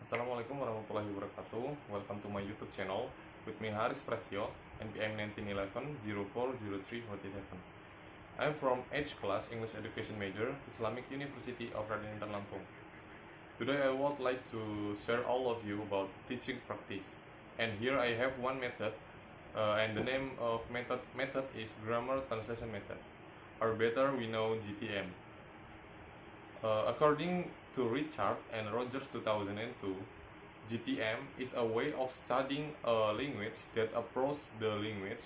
Assalamualaikum warahmatullahi wabarakatuh. Welcome to my YouTube channel with me Prastyo, NPM 1911-040347. I'm from H class English Education major, Islamic University of Raden Intan Lampung. Today I would like to share all of you about teaching practice. And here I have one method, and the name of method is Grammar Translation Method, or better we know GTM. According to Richard and Rogers 2002, GTM is a way of studying a language that approaches the language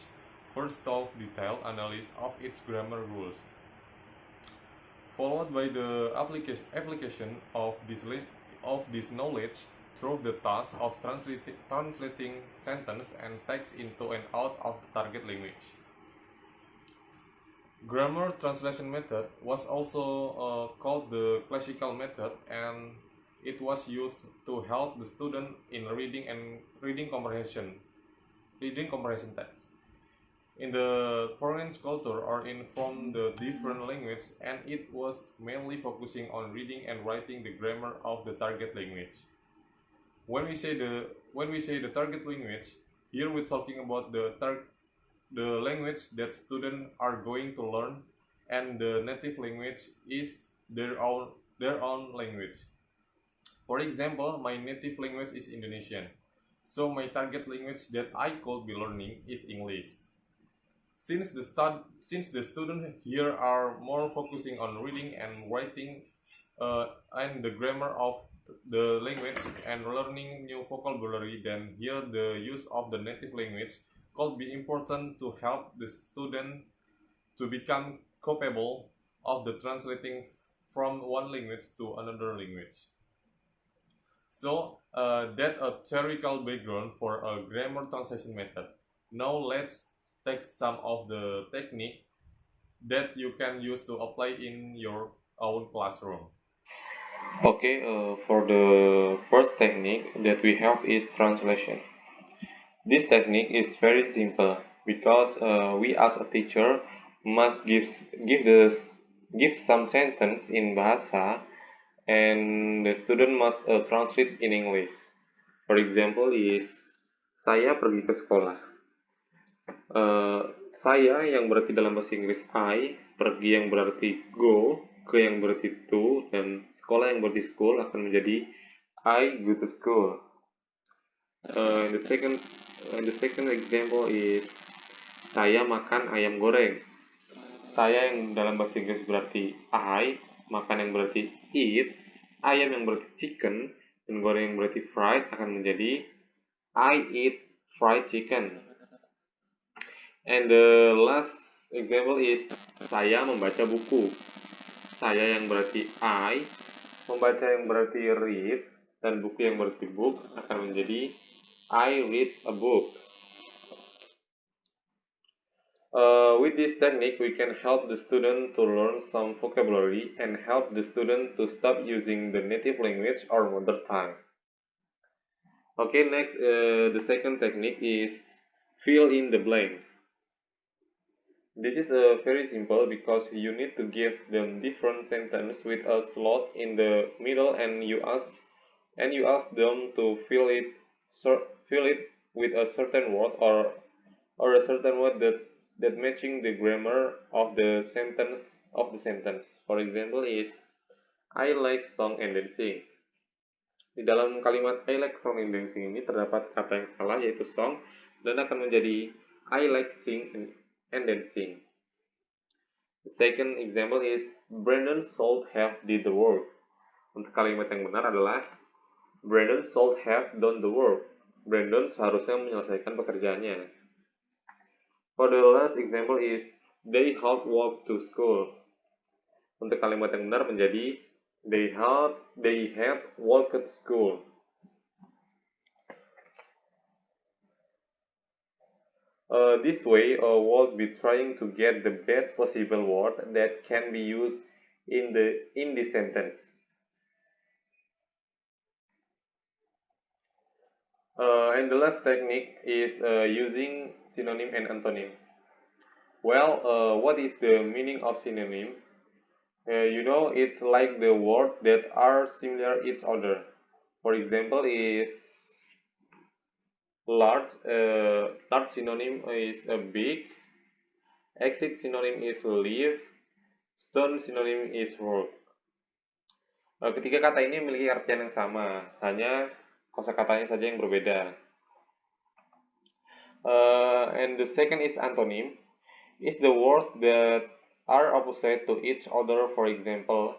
first of detailed analysis of its grammar rules, followed by the application of this knowledge through the task of translating sentence and text into and out of the target language. Grammar translation method was also called the classical method, and it was used to help the student in reading comprehension text in the foreign culture or in from the different language, and it was mainly focusing on reading and writing the grammar of the target language. When we say the target language, here we're talking about the language that students are going to learn, and the native language is their own language. For example, my native language is Indonesian, so my target language that I could be learning is English. Since the student here are more focusing on reading and writing and the grammar of the language and learning new vocabulary, then here the use of the native language could be important to help the student to become capable of the translating from one language to another language. So that's a theoretical background for a grammar translation method. Now let's take some of the technique that you can use to apply in your own classroom. Okay, for the first technique that we have is translation. This technique is very simple because we as a teacher must give some sentence in bahasa, and the student must translate in English. For example is saya pergi ke sekolah. Saya yang berarti dalam bahasa Inggris I, pergi yang berarti go, ke yang berarti to, dan sekolah yang berarti school akan menjadi I go to school. The second example is saya makan ayam goreng. Saya yang dalam bahasa Inggris berarti I, makan yang berarti eat, ayam yang berarti chicken, dan goreng yang berarti fried akan menjadi I eat fried chicken. And the last example is saya membaca buku. Saya yang berarti I, membaca yang berarti read, dan buku yang berarti book akan menjadi I read a book. With this technique, we can help the student to learn some vocabulary and help the student to stop using the native language or mother tongue. Okay, next, the second technique is fill in the blank. This is very simple because you need to give them different sentence with a slot in the middle, and you ask them to fill it with a certain word or a certain word that matching the grammar of the sentence. For example is I like song and dancing. Di dalam kalimat I like song and dancing ini terdapat kata yang salah, yaitu song, dan akan menjadi I like sing and dancing. The second example is Brandon should have did the work. Untuk kalimat yang benar adalah Brandon should have done the work. Brandon seharusnya menyelesaikan pekerjaannya. For the last example is they had walked to school. Untuk kalimat yang benar menjadi they had walked to school. This way, we'll be trying to get the best possible word that can be used in the sentence. And the last technique is using synonym and antonym. Well, what is the meaning of synonym? It's like the words that are similar each other. For example, is large. Large synonym is big. Exit synonym is live. Stone synonym is work. Ketiga kata ini memiliki artian yang sama, hanya kosakatanya saja yang berbeda. And the second is antonym. Is the words that are opposite to each other. For example,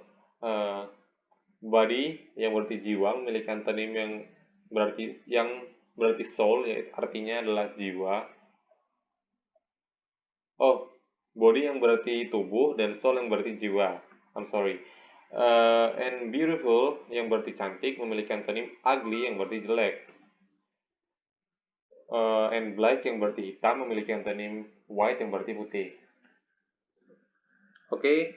body yang berarti jiwa memiliki antonym yang berarti soul, yaitu artinya adalah jiwa. Oh, body yang berarti tubuh dan soul yang berarti jiwa. I'm sorry. And beautiful yang berarti cantik memiliki antonim ugly yang berarti jelek. And black yang berarti hitam memiliki antonim white yang berarti putih. Okay,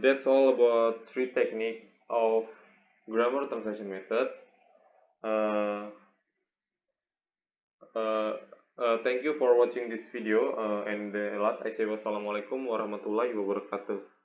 that's all about 3 technique of grammar translation method. Thank you for watching this video, and last I say wassalamualaikum warahmatullahi wabarakatuh.